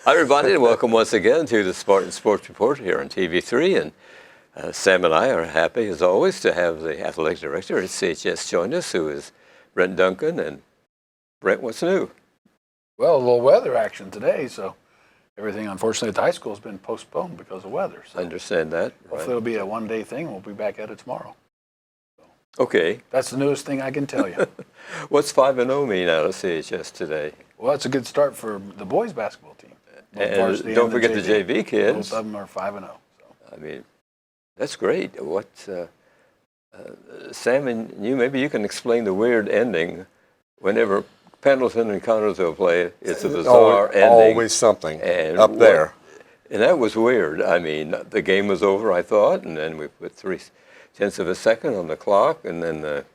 Hi, everybody, and welcome once again to the Spartan Sports Report here on TV3. And Sam and I are happy, as always, to have the athletic director at CHS join us, who is Brent Duncan. And Brent, what's new? Well, a little weather action today, so everything, unfortunately, at the high school has been postponed because of weather. So I understand that. hopefully Right. it'll be a one-day thing. We'll be back at it tomorrow. Okay. That's the newest thing I can tell you. What's 5-0 mean out of CHS today? Well, that's a good start for the boys' basketball team. Both And varsity don't the forget the JV kids. Both of them are 5-0. So. I mean, that's great. Sam and you, maybe you can explain the weird ending. Whenever Pendleton and Connersville play, it's a bizarre ending. Always something and up there. And that was weird. I mean, the game was over, I thought, and then we put 0.3 of a second on the clock, and then the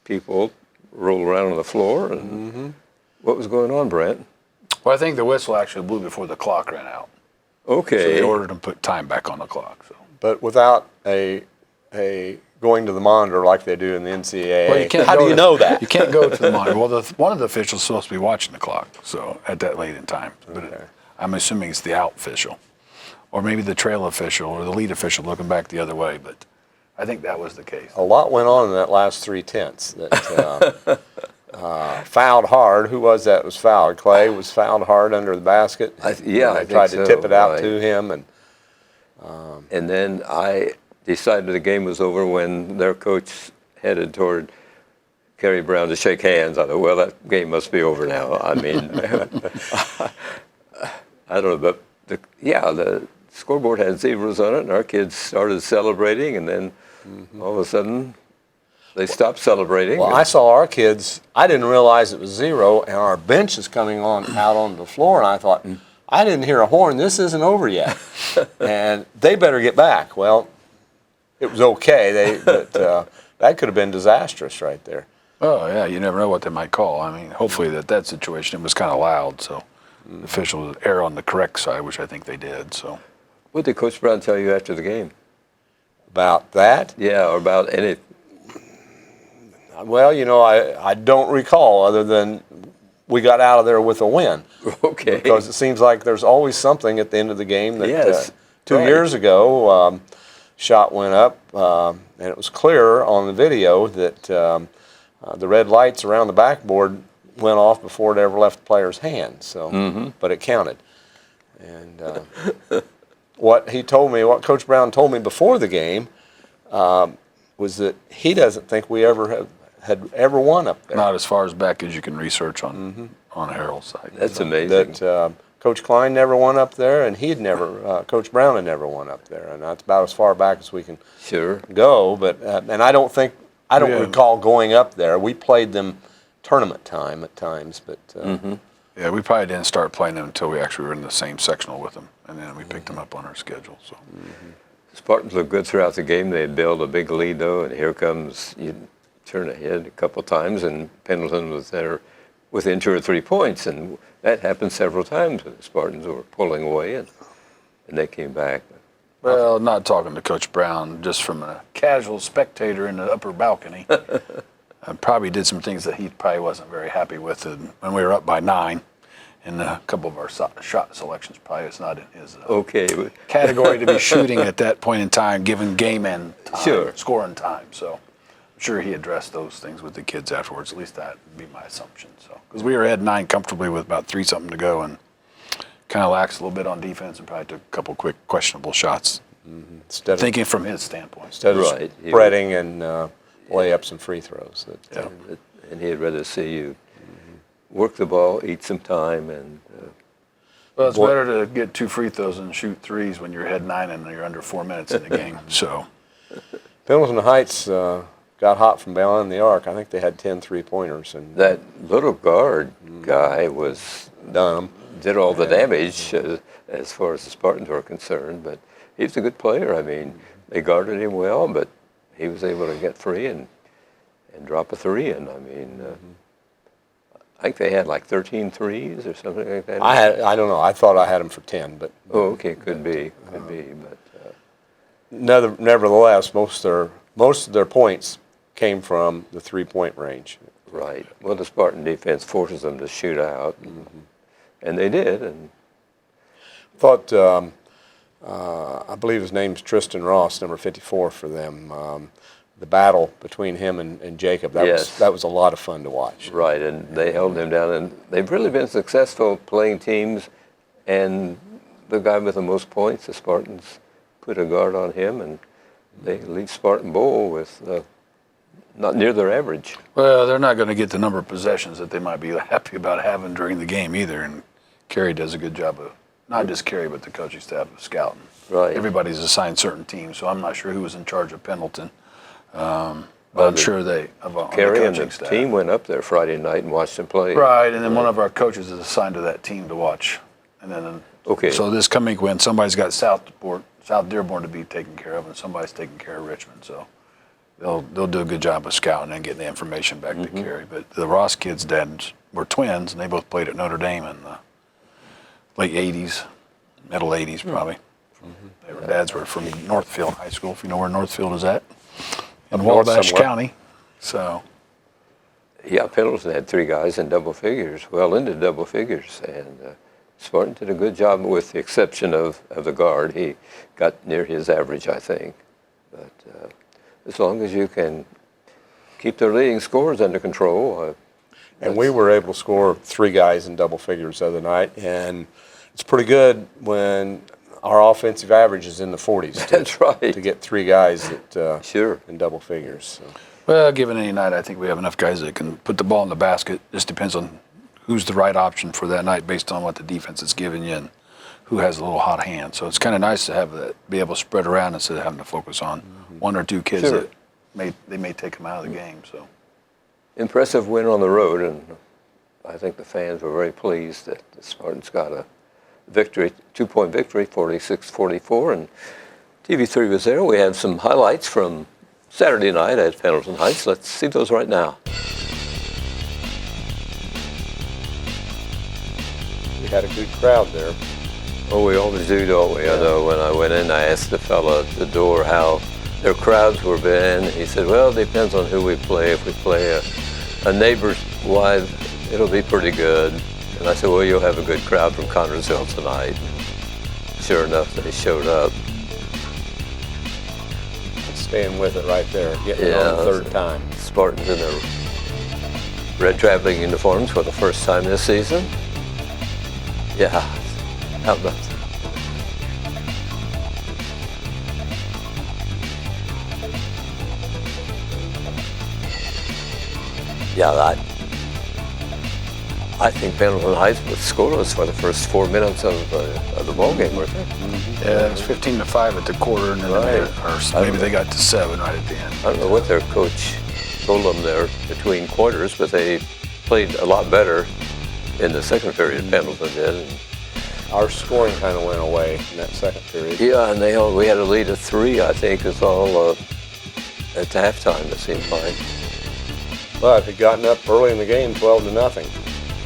people rolled around on the floor. And what was going on, Brent? Well, I think the whistle actually blew before the clock ran out. Okay. So they ordered them to put time back on the clock. So. But without a going to the monitor like they do in the NCAA. Well, you can't How do you know that? You can't go to the monitor. Well, one of the officials is supposed to be watching the clock, so at that late in time. But I'm assuming it's the out official, or maybe the trail official, or the lead official looking back the other way. But I think that was the case. A lot went on in that last 3/10. That fouled hard. Who was that was fouled? Clay was fouled hard under the basket. I They tried to tip it out to him, and then I decided the game was over when their coach headed toward Kerry Brown to shake hands. I thought, well, that game must be over now. I mean, I don't know, but the scoreboard had zeros on it, and our kids started celebrating, and then all of a sudden they stopped celebrating. Well, I saw our kids. I didn't realize it was zero, and our bench is coming on out on the floor, and I thought, I didn't hear a horn. This isn't over yet, and they better get back. Well, it was okay. But that could have been disastrous right there. Oh yeah, you never know what they might call. I mean, hopefully that situation, it was kind of loud, so the officials err on the correct side, which I think they did. So. What did Coach Brown tell you after the game? About that? Yeah, or about any. Well, I don't recall other than we got out of there with a win. Okay. Because it seems like there's always something at the end of the game. That, yes. 2 years ago, shot went up, and it was clear on the video that the red lights around the backboard went off before it ever left the player's hand. So, but it counted. And what Coach Brown told me before the game, was that he doesn't think we had ever won up there. Not as far as back as you can research on Harold's side. That's amazing. That Coach Klein never won up there, and Coach Brown had never won up there, and that's about as far back as we can go. But and I don't recall going up there. We played them tournament time at times, but yeah, we probably didn't start playing them until we actually were in the same sectional with them, and then we picked them up on our schedule. So. Spartans looked good throughout the game. They had built a big lead, though, and here comes, you turn ahead a couple times, and Pendleton was there within 2 or 3 points, and that happened several times. The Spartans were pulling away, and they came back. Well, not talking to Coach Brown, just from a casual spectator in the upper balcony. I probably did some things that he probably wasn't very happy with when we were up by 9. And a couple of our shot selections probably is not in his category to be shooting at that point in time, given game and time, scoring time. So I'm sure he addressed those things with the kids afterwards. At least that would be my assumption. So because we were ahead 9 comfortably with about 3-something to go, and kind of laxed a little bit on defense, and probably took a couple quick questionable shots. Thinking from his standpoint, instead of spreading and layups and free throws. And he'd rather see you work the ball, eat some time, and. Well, it's better to get 2 free throws and shoot 3s when you're ahead 9 and you're under 4 minutes in the game. So, Pendleton Heights got hot from behind the arc. I think they had 10 3-pointers, and that little guard guy was did all the damage as far as the Spartans were concerned. But he's a good player. I mean, they guarded him well, but he was able to get free and drop a 3 in. I mean. I think they had like 13 threes or something like that. I don't know. I thought I had them for 10, but okay, could be. But nevertheless, most of their points came from the 3-point range. Right. Well, the Spartan defense forces them to shoot out, and they did, and thought, I believe his name's Tristan Ross, number 54 for them. The battle between him and Jacob, that was a lot of fun to watch. Right, and they held him down, and they've really been successful playing teams, and the guy with the most points, the Spartans, put a guard on him, and they leave Spartan Bowl with not near their average. Well, they're not going to get the number of possessions that they might be happy about having during the game either, and Kerry does a good job of, not just Kerry, but the coaching staff of scouting. Right. Everybody's assigned certain teams, so I'm not sure who was in charge of Pendleton. But I'm sure they have on Kerry the and the coaching staff. team went up there Friday night and watched them play. Right, and then one of our coaches is assigned to that team to watch. And then, Okay. So this coming week, when somebody's got South Dearborn to be taken care of, and somebody's taking care of Richmond, so they'll do a good job of scouting and getting the information back to Kerry. But the Ross kids' dads were twins, and they both played at Notre Dame in the late '80s, middle '80s probably. Their dads were from Northfield High School, if you know where Northfield is at, in north Wabash somewhere. County. So. Yeah, Pendleton had 3 guys in double figures, well into double figures, and Spartan did a good job with the exception of the guard. He got near his average, I think. But as long as you can keep their leading scores under control. And we were able to score 3 guys in double figures the other night, and it's pretty good when our offensive average is in the 40s. That's right. To get 3 guys that Sure. in double figures. So. Well, given any night, I think we have enough guys that can put the ball in the basket. Just depends on who's the right option for that night based on what the defense is giving you and who has a little hot hand. So it's kind of nice to have that, be able to spread around instead of having to focus on 1 or 2 kids Sure. that may take them out of the game. So Impressive win on the road, and I think the fans were very pleased that the Spartans got a victory, 2-point victory, 46-44, and TV3 was there. We have some highlights from Saturday night at Pendleton Heights. Let's see those right now. We had a good crowd there. Oh, we always do, don't we? I know when I went in, I asked the fella at the door how their crowds were been. He said, well, it depends on who we play. If we play a neighbor's wife, it'll be pretty good. And I said, well, you'll have a good crowd from Connersville tonight. Sure enough, they showed up. Staying with it right there, getting it on the 3rd time. Spartans in their red traveling uniforms for the first time this season. Yeah, how about that? Yeah, I think Pendleton Heights was scoreless for the first 4 minutes of the ball game, weren't they? yeah, it was 15-5 at the quarter, and then maybe they got to 7 right at the end. I don't know what their coach told them there between quarters, but they played a lot better in the second period, Pendleton did. And Our scoring kind of went away in that second period. yeah, and we had a lead of 3, I think, is all at halftime, it seemed like. But had gotten up early in the game, 12-0.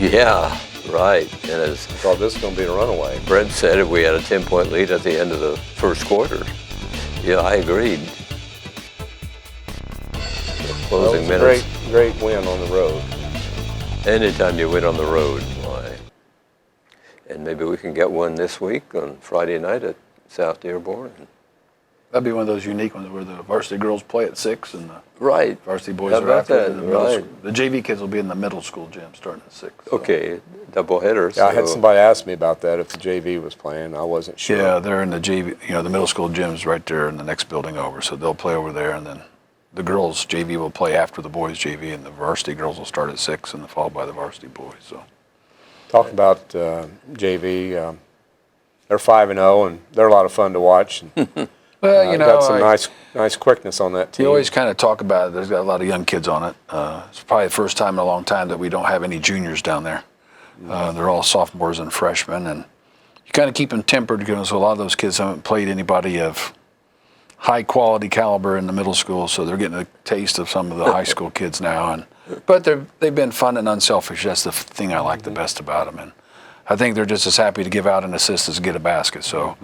Yeah, right. And as I thought this was going to be a runaway. Brent said, if we had a 10-point lead at the end of the first quarter. Yeah, I agreed. The closing Well, it was minutes. a great win on the road. Anytime you win on the road, why? And maybe we can get one this week on Friday night at South Dearborn. That'd be one of those unique ones where the varsity girls play at 6 and the Right. varsity boys How are about after. that? The middle Right. school. The JV kids will be in the middle school gym starting at 6. So. Okay, double header. Yeah, I had so- somebody ask me about that if the JV was playing. I wasn't sure. Yeah, they're in the JV. The middle school gym's right there in the next building over, so they'll play over there, and then the girls JV will play after the boys JV, and the varsity girls will start at 6 and followed by the varsity boys. So. Talking about JV, they're 5-0, and they're a lot of fun to watch. And, Well, got some nice quickness on that team. You always kind of talk about it. There's got a lot of young kids on it. It's probably the first time in a long time that we don't have any juniors down there. They're all sophomores and freshmen, and you kind of keep them tempered because a lot of those kids haven't played anybody of high quality caliber in the middle school, so they're getting a taste of some of the high school kids now. But they've been fun and unselfish. That's the thing I like the best about them. And I think they're just as happy to give out an assist as get a basket. So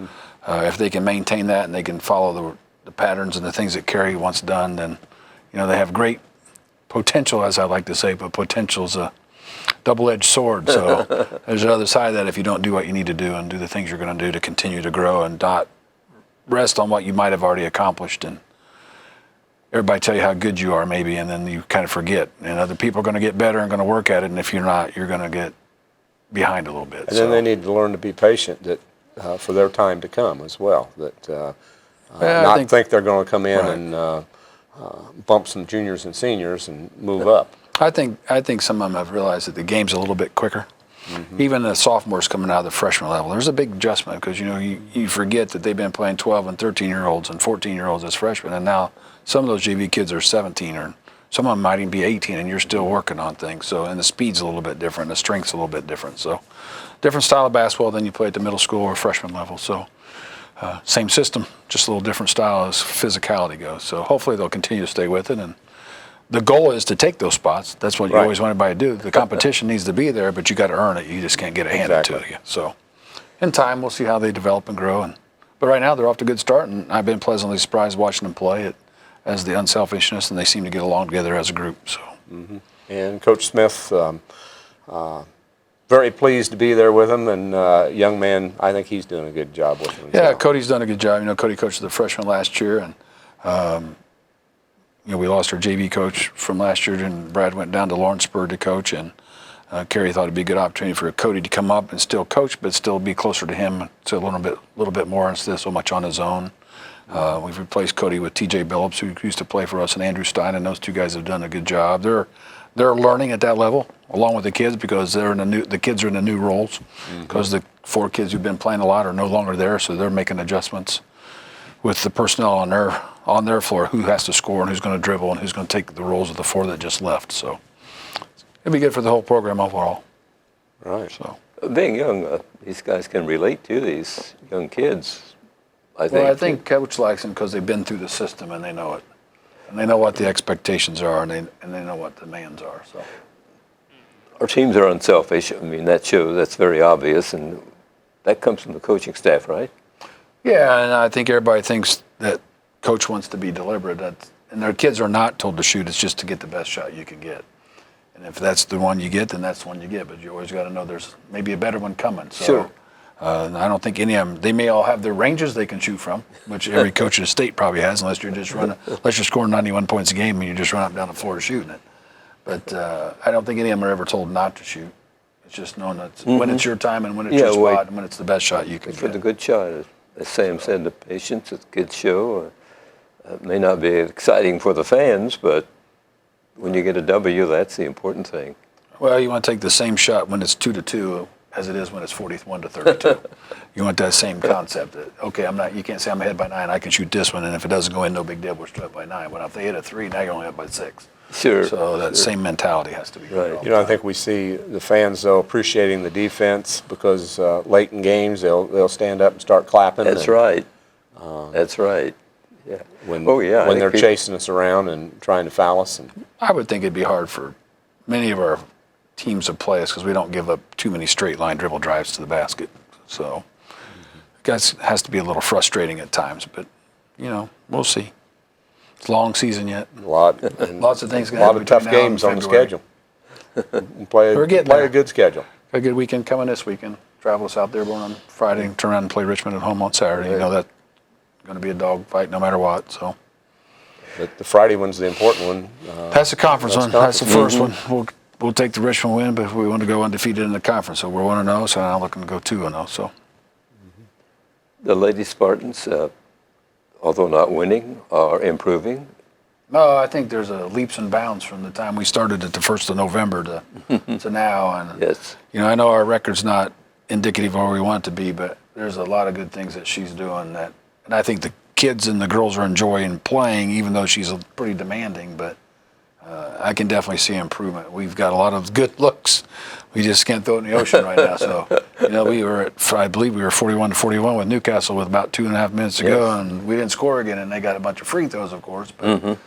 if they can maintain that and they can follow the patterns and the things that Kerry wants done, then they have great potential, as I like to say. But potential's a double-edged sword. So there's the other side of that if you don't do what you need to do and do the things you're going to do to continue to grow and not rest on what you might have already accomplished. And everybody tell you how good you are maybe, and then you kind of forget. And other people are going to get better and going to work at it, and if you're not, you're going to get behind a little bit. And then they need to learn to be patient for their time to come as well. Not think they're going to come in and bump some juniors and seniors and move up. I think some of them have realized that the game's a little bit quicker. Mm-hmm. Even the sophomores coming out of the freshman level, there's a big adjustment because you forget that they've been playing 12 and 13-year-olds and 14-year-olds as freshmen, and now some of those JV kids are 17, or some of them might even be 18, and you're still working on things. So, and the speed's a little bit different, the strength's a little bit different. So, different style of basketball than you play at the middle school or freshman level. So, same system, just a little different style as physicality goes. So, hopefully they'll continue to stay with it. And the goal is to take those spots. That's what you always want everybody to do. The competition needs to be there, but you got to earn it. You just can't get it handed to you. So, in time, we'll see how they develop and grow. But right now, they're off to a good start, and I've been pleasantly surprised watching them play as the unselfishness, and they seem to get along together as a group. So, And Coach Smith, very pleased to be there with him, and young man, I think he's doing a good job with him. Yeah, Cody's done a good job. Cody coached the freshman last year, and we lost our JV coach from last year, and Brad went down to Lawrenceburg to coach, and Kerry thought it'd be a good opportunity for Cody to come up and still coach, but still be closer to him, so a little bit more instead of so much on his own. We've replaced Cody with T.J. Billups, who used to play for us, and Andrew Stein, and those two guys have done a good job. They're learning at that level, along with the kids, because the kids are in the new roles, because the 4 kids who've been playing a lot are no longer there, so they're making adjustments with the personnel on their floor, who has to score and who's going to dribble and who's going to take the roles of the 4 that just left. So it'll be good for the whole program overall. Right. So Being young, these guys can relate to these young kids, I think. Well, I think Coach likes them because they've been through the system and they know it. And they know what the expectations are, and they know what the demands are. So Our teams are unselfish. I mean, that's very obvious, and that comes from the coaching staff, right? yeah, and I think everybody thinks that Coach wants to be deliberate. And their kids are not told to shoot. It's just to get the best shot you can get. And if that's the one you get, then that's the one you get. But you always got to know there's maybe a better one coming. So, Sure. I don't think any of them. They may all have their ranges they can shoot from, which every coach in the state probably has, unless you're scoring 91 points a game and you just run up and down the floor shooting it. But I don't think any of them are ever told not to shoot. It's just knowing that when it's your time and when it's your spot and when it's the best shot you can For get. the good shot, as Sam said, the patience, it's a good show. It may not be exciting for the fans, but when you get a W, that's the important thing. Well, you want to take the same shot when it's 2-2 as it is when it's 41-32. You want that same concept. That, okay, you can't say I'm ahead by 9. I can shoot this one, and if it doesn't go in, no big deal. We're still up by 9. But if they hit a 3, now you're only up by 6. Sure. So that same mentality has to be Right. all the I time. think we see the fans, though, appreciating the defense because late in games they'll stand up and start clapping. That's right. That's right. Yeah. When I they're think chasing us around and trying to foul us. I would think it'd be hard for many of our teams to play us because we don't give up too many straight line dribble drives to the basket. So it has to be a little frustrating at times, but we'll see. It's a long season yet. Lots of things a can lot happen of tough between now games and on the February. schedule. Play We're getting a there. good schedule. Got a good weekend coming this weekend. Travel us out there on Friday and turn around and play Richmond at home on Saturday. Right. That's going to be a dog fight no matter what. So But the Friday one's the important one. that's the conference one. That's That's the first one. We'll take the Richmond win, but we want to go undefeated in the conference. So we're 1-0, so now looking to go 2-0. So the Lady Spartans, although not winning, are improving. no, I think there's a leaps and bounds from the time we started at the 1st of November to now. And Yes. I know our record's not indicative of where we want it to be, but there's a lot of good things that she's doing and I think the kids and the girls are enjoying playing, even though she's pretty demanding. But I can definitely see improvement. We've got a lot of good looks. We just can't throw it in the ocean right now. So, I believe we were 41-41 with Newcastle with about 2.5 minutes to go, and we didn't score again, and they got a bunch of free throws, of course. But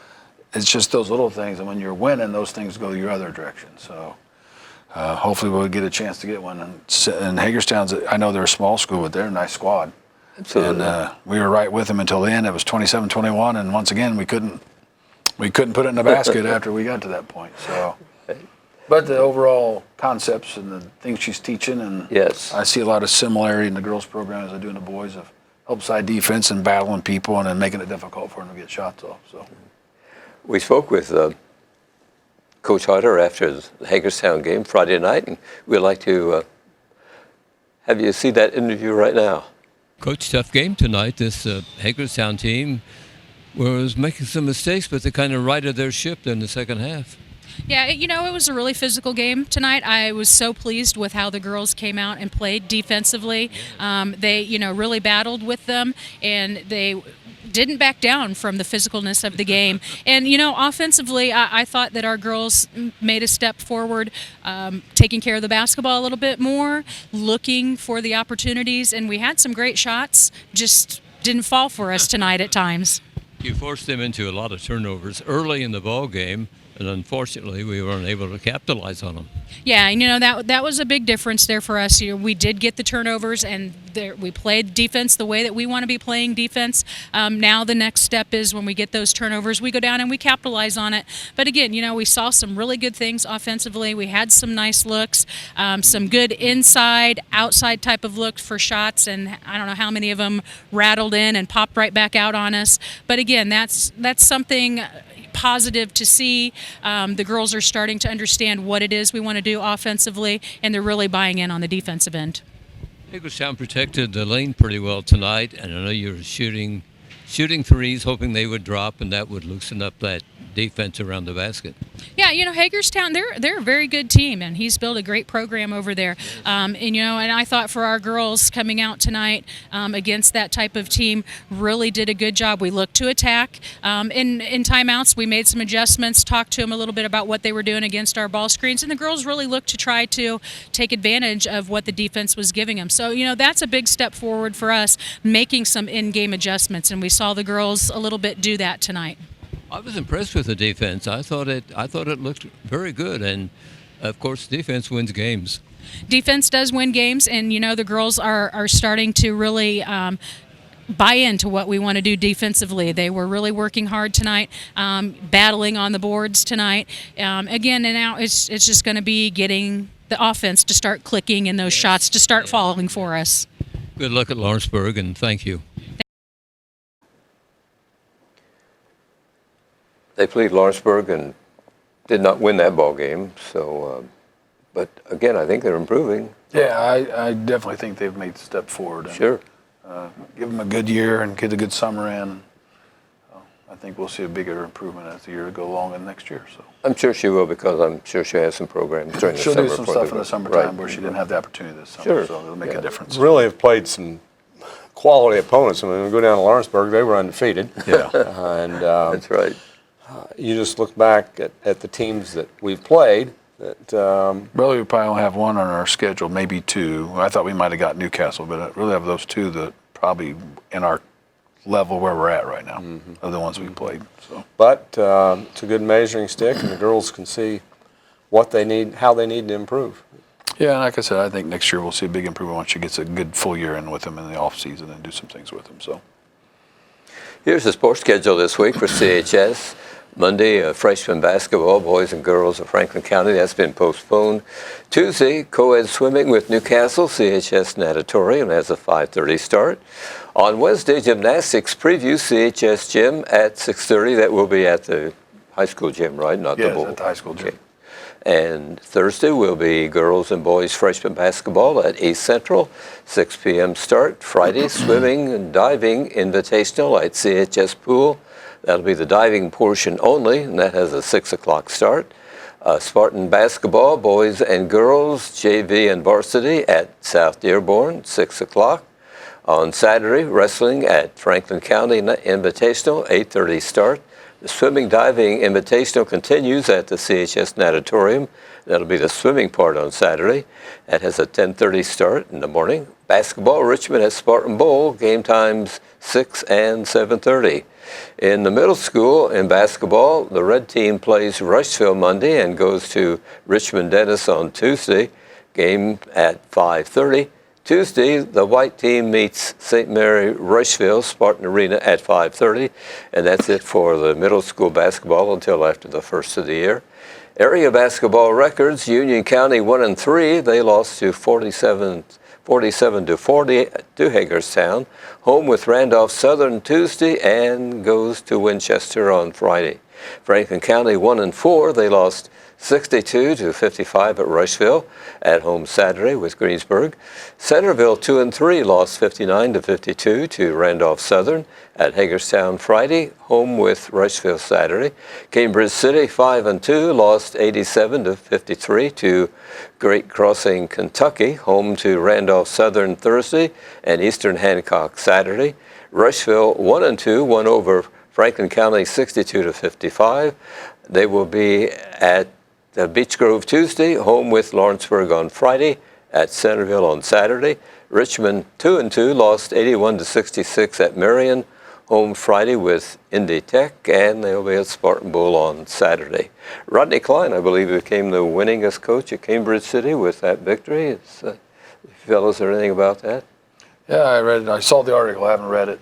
it's just those little things, and when you're winning, those things go your other direction. So hopefully we'll get a chance to get one. And Hagerstown's, I know they're a small school, but they're a nice squad. Absolutely. And we were right with them until the end. It was 27-21, and once again we couldn't put it in the basket after we got to that point. So But the overall concepts and the things she's teaching, and Yes. I see a lot of similarity in the girls' program as I do in the boys of help side defense and battling people and then making it difficult for them to get shots off. So We spoke with Coach Hodder after the Hagerstown game Friday night, and we'd like to have you see that interview right now. Coach, tough game tonight. This Hagerstown team was making some mistakes, but they kind of righted their ship in the second half. Yeah, it was a really physical game tonight. I was so pleased with how the girls came out and played defensively. They, really battled with them, and they didn't back down from the physicalness of the game. And, offensively, I thought that our girls made a step forward, taking care of the basketball a little bit more, looking for the opportunities, and we had some great shots, just didn't fall for us tonight at times. You forced them into a lot of turnovers early in the ball game, and unfortunately, we weren't able to capitalize on them. Yeah, and that was a big difference there for us. We did get the turnovers, and we played defense the way that we want to be playing defense. Now the next step is when we get those turnovers, we go down and we capitalize on it. But again, we saw some really good things offensively. We had some nice looks, some good inside, outside type of looks for shots, and I don't know how many of them rattled in and popped right back out on us. But again, that's something positive to see. The girls are starting to understand what it is we want to do offensively, and they're really buying in on the defensive end. Hagerstown protected the lane pretty well tonight, and I know you were shooting threes, hoping they would drop, and that would loosen up that defense around the basket. Yeah, Hagerstown, they're a very good team, and he's built a great program over there. And I thought for our girls coming out tonight against that type of team really did a good job. We looked to attack. In timeouts, we made some adjustments, talked to them a little bit about what they were doing against our ball screens, and the girls really looked to try to take advantage of what the defense was giving them. So, that's a big step forward for us, making some in-game adjustments, and we saw the girls a little bit do that tonight. I was impressed with the defense. I thought it looked very good, and of course, defense wins games. Defense does win games, and the girls are starting to really buy into what we want to do defensively. They were really working hard tonight, battling on the boards tonight. Again, and now it's just going to be getting the offense to start clicking and those shots to start falling for us. Good luck at Lawrenceburg, and thank you. They played Lawrenceburg and did not win that ball game. So, but again, I think they're improving. yeah, I definitely think they've made a step forward. And, Sure. give them a good year and get a good summer in. I think we'll see a bigger improvement as the year go along and next year. So I'm sure she will, because I'm sure she has some programs during the she'll summer. do some for stuff in the summertime right. where she didn't have the opportunity this summer. Sure. So it'll make Yeah. a difference. Really have played some quality opponents. I mean, when we go down to Lawrenceburg, they were undefeated. Yeah. And That's right. you just look back at the teams that we've played. That Really, we probably only have one on our schedule, maybe two. I thought we might have got Newcastle, but I really have those two that probably in our level where we're at right now are the ones we played. So But it's a good measuring stick, and the girls can see what they need, how they need to improve. yeah, and like I said, I think next year we'll see a big improvement once she gets a good full year in with them in the off season and do some things with them. So Here's the sports schedule this week for CHS. Monday, freshman basketball, boys and girls of Franklin County. That's been postponed. Tuesday, co-ed swimming with Newcastle. CHS Natatorium has a 5:30 start. On Wednesday, gymnastics preview CHS gym at 6:30. That will be at the high school gym, right? Not yeah, the bowl. at the high school gym. Okay. And Thursday will be girls and boys freshman basketball at East Central, 6 p.m. start. Friday, swimming and diving invitational at CHS Pool. That'll be the diving portion only, and that has a 6 o'clock start. Spartan basketball, boys and girls, JV and varsity at South Dearborn, 6 o'clock. On Saturday, wrestling at Franklin County Invitational, 8:30 start. The swimming diving invitational continues at the CHS Natatorium. That'll be the swimming part on Saturday. That has a 10:30 start in the morning. Basketball, Richmond at Spartan Bowl, game times 6 and 7:30. In the middle school, in basketball, the red team plays Rushville Monday and goes to Richmond Dennis on Tuesday, game at 5:30. Tuesday, the white team meets St. Mary Rushville Spartan Arena at 5:30, and that's it for the middle school basketball until after the first of the year. Area basketball records: Union County 1-3. They lost to 47-40 to Hagerstown. Home with Randolph Southern Tuesday and goes to Winchester on Friday. Franklin County 1-4. They lost 62-55 at Rushville. At home Saturday with Greensburg. Centerville 2-3 lost 59-52 to Randolph Southern. At Hagerstown Friday, home with Rushville Saturday. Cambridge City 5-2 lost 87-53 to Great Crossing, Kentucky. Home to Randolph Southern Thursday and Eastern Hancock Saturday. Rushville 1-2 won over Franklin County 62-55. They will be at Beech Grove Tuesday, home with Lawrenceburg on Friday, at Centerville on Saturday. Richmond 2-2 lost 81-66 at Marion, home Friday with Indy Tech, and they'll be at Spartan Bowl on Saturday. Rodney Klein, I believe, became the winningest coach at Cambridge City with that victory. Fellas, heard anything about that? Yeah, I read it. I saw the article. I haven't read it.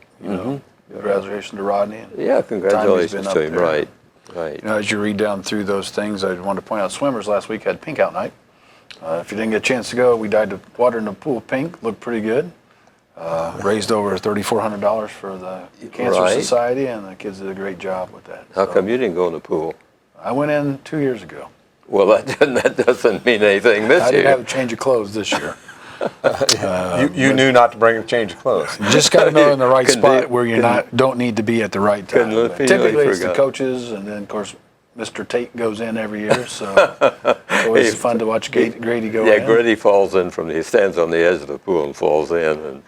Congratulations to Rodney. Yeah, congratulations to him. Right. You know, as you read down through those things, I wanted to point out swimmers last week had pink out night. If you didn't get a chance to go, we dyed the water in the pool pink. Looked pretty good. Raised over $3,400 for the Cancer Society, and the kids did a great job with that. How come you didn't go in the pool? I went in 2 years ago. Well, that doesn't mean anything this year. I didn't have a change of clothes this year. You knew not to bring a change of clothes. You just got to know in the right spot where you don't need to be at the right time. Typically, it's the coaches, and then of course Mr. Tate goes in every year, so it's always fun to watch Grady go in. Yeah, Grady falls in he stands on the edge of the pool and falls in, and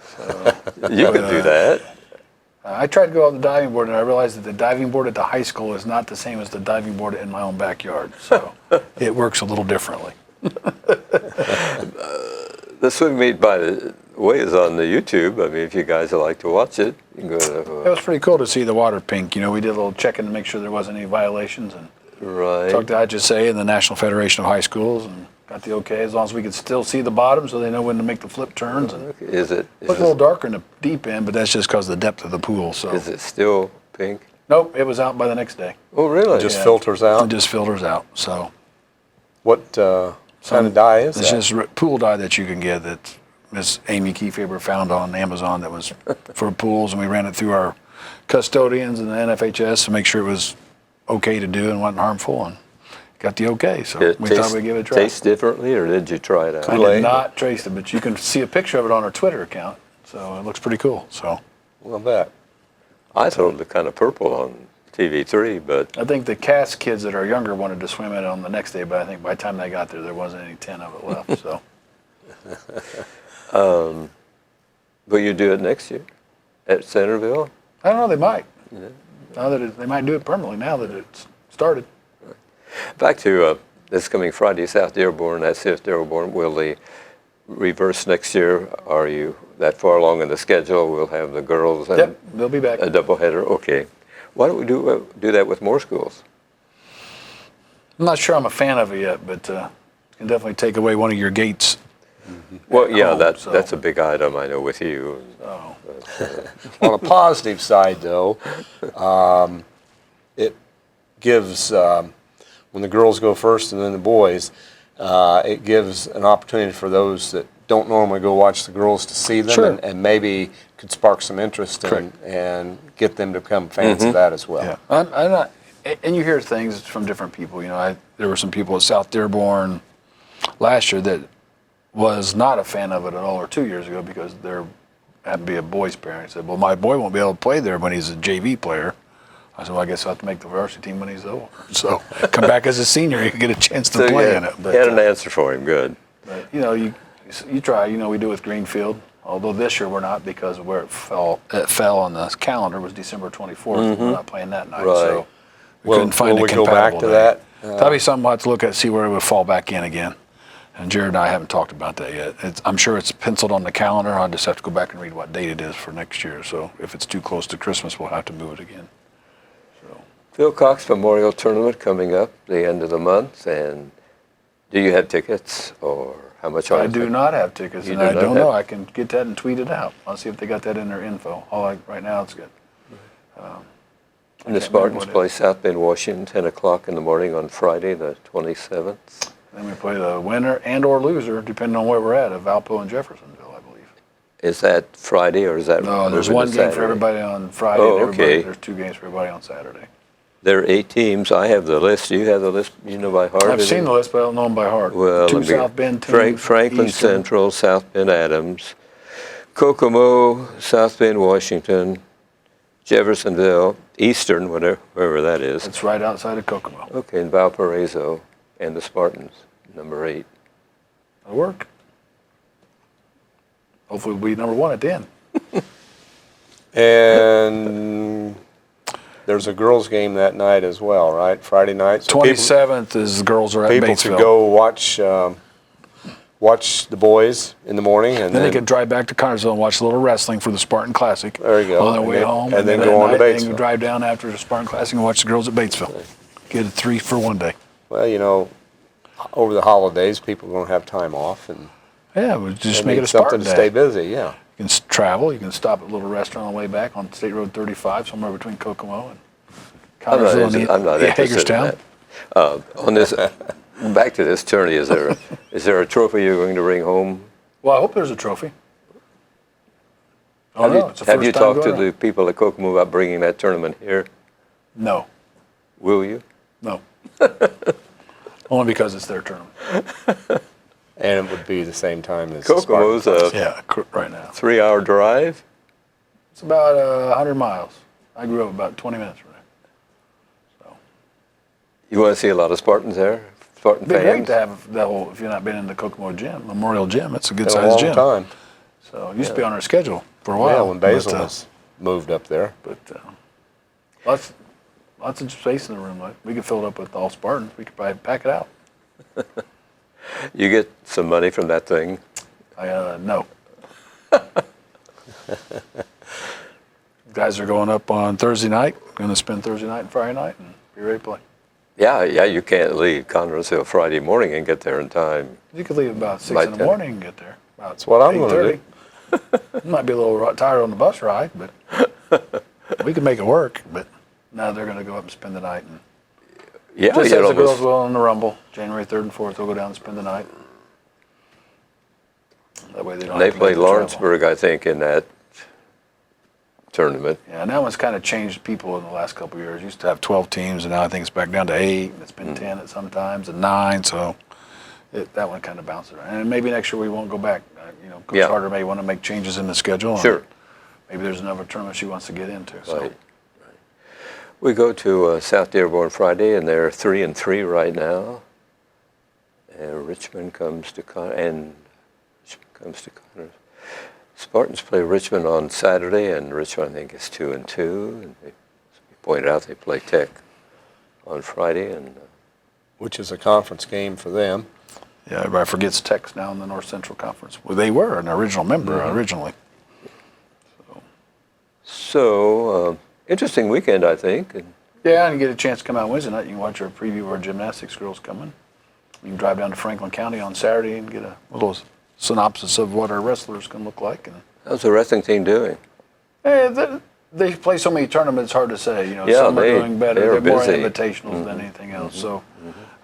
you can do that. I tried to go on the diving board, and I realized that the diving board at the high school is not the same as the diving board in my own backyard, so it works a little differently. The swim meet, by the way, is on the YouTube. I mean, if you guys would like to watch it, you can go to... It was pretty cool to see the water pink. You know, we did a little checking to make sure there wasn't any violations, and talked to IHSA and the National Federation of High Schools, and got the okay, as long as we could still see the bottom so they know when to make the flip turns. And Is it a little darker in the deep end, but that's just because of the depth of the pool. So is it still pink? Nope, it was out by the next day. Oh, really? It just filters out? It just filters out, so... What kind of dye is that? It's just pool dye that you can get that Miss Amy Kiefaber found on Amazon that was for pools, and we ran it through our custodians and the NFHS to make sure it was okay to do and wasn't harmful, and got the okay, so we thought we'd give it a try. Taste differently, or did you try it out? I did not trace it, but you can see a picture of it on our Twitter account, so it looks pretty cool. So, Well, I bet. I thought it looked kind of purple on TV3, but... I think the Cass kids that are younger wanted to swim in it on the next day, but I think by the time they got there wasn't any 10 of it left, so... But you do it next year at Centerville? I don't know, they might. Yeah. Now that they might do it permanently now that it's started. Back to this coming Friday, South Dearborn. That's South Dearborn. Will they reverse next year? Are you that far along in the schedule? We'll have the girls and yep, they'll be back. A doubleheader. Okay. Why don't we do that with more schools? I'm not sure I'm a fan of it yet, but it can definitely take away one of your gates. Well, yeah, that's a big item, I know, with you. Oh. On a positive side, though, it gives, when the girls go first and then the boys, it gives an opportunity for those that don't normally go watch the girls to see them, sure. and maybe could spark some interest and get them to become fans of that as well. Yeah. I'm not, and you hear things from different people. You know, there were some people at South Dearborn last year that was not a fan of it at all, or 2 years ago, because there happened to be a boy's parent. He said, well, my boy won't be able to play there when he's a JV player. I said, well, I guess I'll have to make the varsity team when he's over. So come back as a senior, you can get a chance to play in it. But, you had an answer for him, good. But, you know, you try, you know, we do with Greenfield, although this year we're not, because of where it fell on the calendar was December 24th. We're not playing that night, so we couldn't find a compatible go back to day. that? That'll be something we'll have to look at, see where it would fall back in again. And Jared and I haven't talked about that yet. I'm sure it's penciled on the calendar. I'll just have to go back and read what date it is for next year. So if it's too close to Christmas, we'll have to move it again. So. Phil Cox Memorial Tournament coming up the end of the month, and do you have tickets, or how much are I do not have tickets, and I do not don't know. have- I can get that and tweet it out. I'll see if they got that in their info. Right now it's good. And the Spartans play South Bend, Washington, 10 o'clock in the morning on Friday, the 27th. Then we play the winner and/or loser, depending on where we're at, of Valpo and Jeffersonville, I believe. Is that Friday or is that? No, there's moving one to game for Saturday? everybody on Friday. Oh, and okay. There's 2 games for everybody on Saturday. There are 8 teams. I have the list. Do you have the list? You know by heart? I've seen the list, but I don't know them by heart. Well, 2 let me- South Bend teams. Franklin Eastern. Central, South Bend Adams, Kokomo, South Bend Washington, Jeffersonville, Eastern, wherever that is. It's right outside of Kokomo. Okay, and Valparaiso, and the Spartans, number 8. It'll work. Hopefully we'll be number 1 at the end. And there's a girls' game that night as well, right? Friday night. So 27th is the girls are at people Batesville. could go watch the boys in the morning, and Then they could drive back to Connersville and watch a little wrestling for the Spartan Classic. There you go. On their And way then- home. and then at go on to night, They can Batesville. drive down after the Spartan Classic and watch the girls at Batesville. Get a 3 for 1 day. Well, you know, over the holidays, people are going to have time off, and Yeah, we'll just they make it need a Spartan something to day. stay busy. Yeah. You can travel. You can stop at a little restaurant on the way back on State Road 35, somewhere between Kokomo and I'm not, Connersville and I'm not interested in Hagerstown. that. On this, back to this tourney, is there a trophy you're going to bring home? Well, I hope there's a trophy. Oh, Have no, you, it's the have you first time talked to going the people at Kokomo about bringing that tournament here? No, Will you? no. Only because it's their tournament. And it would be the same time as the Kokomo's Spartan. a Yeah, right now. 3-hour drive. It's about 100 miles. I grew up about 20 minutes from there. So You want to see a lot of Spartans there? Spartan it'd be great fans? to have the whole, if you've not been in the Kokomo gym, Memorial Gym, it's a good Been a sized long gym. time. So it used to be on our schedule for a Yeah, while. when Basil but, was moved up there. lots of space in the room. Like, we could fill it up with all Spartans. We could probably pack it out. You get some money from that thing. No. Guys are going up on Thursday night. Going to spend Thursday night and Friday night and be ready to play. Yeah, you can't leave Connersville Friday morning and get there in time. You could leave about 6 By in the 10. morning and get there. That's what I'm gonna do. Might be a little tired on the bus ride, but we could make it work. But now they're going to go up and spend the night. And Yeah, just you as the girls almost, will in the Rumble, January 3rd and 4th, they'll go down and spend the night. That way they don't they have to play make the travel. Lawrenceburg, I think, in that tournament. Yeah, and that one's kind of changed people in the last couple of years. Used to have 12 teams, and now I think it's back down to 8. And it's been 10 at some times, and 9. So that one kind of bounced around. And maybe next year we won't go back. Coach Yeah. Harder may want to make changes in the schedule. and Sure. Maybe there's another tournament she wants to get into. So. Right. We go to South Dearborn Friday, and they're 3-3 right now. And Richmond comes to Connors. Spartans play Richmond on Saturday, and Richmond, I think, is 2-2. And they pointed out they play Tech on Friday, and Which is a conference game for them. Yeah, everybody forgets Tech's now in the North Central Conference. Well, they were an original member originally. so interesting weekend, I think. And Yeah, and you get a chance to come out Wednesday night. You can watch our preview of our gymnastics girls coming. You can drive down to Franklin County on Saturday and get a little synopsis of what our wrestlers can look like. And how's the wrestling team doing? they play so many tournaments, it's hard to say. Yeah, some are they- doing better. they're They're more busy. invitationals than anything else. So,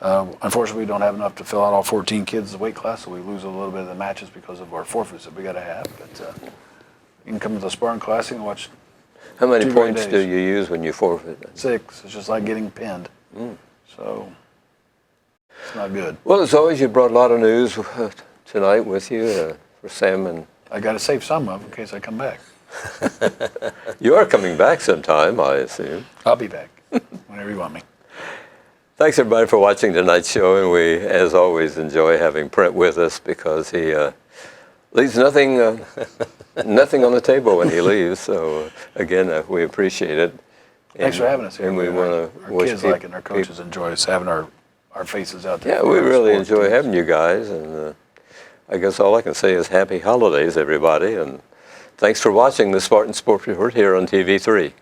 unfortunately, we don't have enough to fill out all 14 kids' weight class, so we lose a little bit of the matches because of our forfeits that we got to have. But you can come to the Spartan Classic and watch How many 2 great points do days. you use when you forfeit? 6. It's just like getting pinned. So it's not good. Well, as always, you brought a lot of news tonight with you for Sam, and I got to save some of in case I come back. you are coming back sometime, I assume. I'll be back whenever you want me. Thanks, everybody, for watching tonight's show, and we, as always, enjoy having Brent with us because he leaves nothing nothing on the table when he leaves. So, again, we appreciate it. Thanks for having us here. And we want to our kids like it, and our coaches enjoy us having our faces out there. Yeah, for we our really sports enjoy teams. having you guys, and I guess all I can say is happy holidays, everybody, and thanks for watching the Spartan Sports Report here on TV3.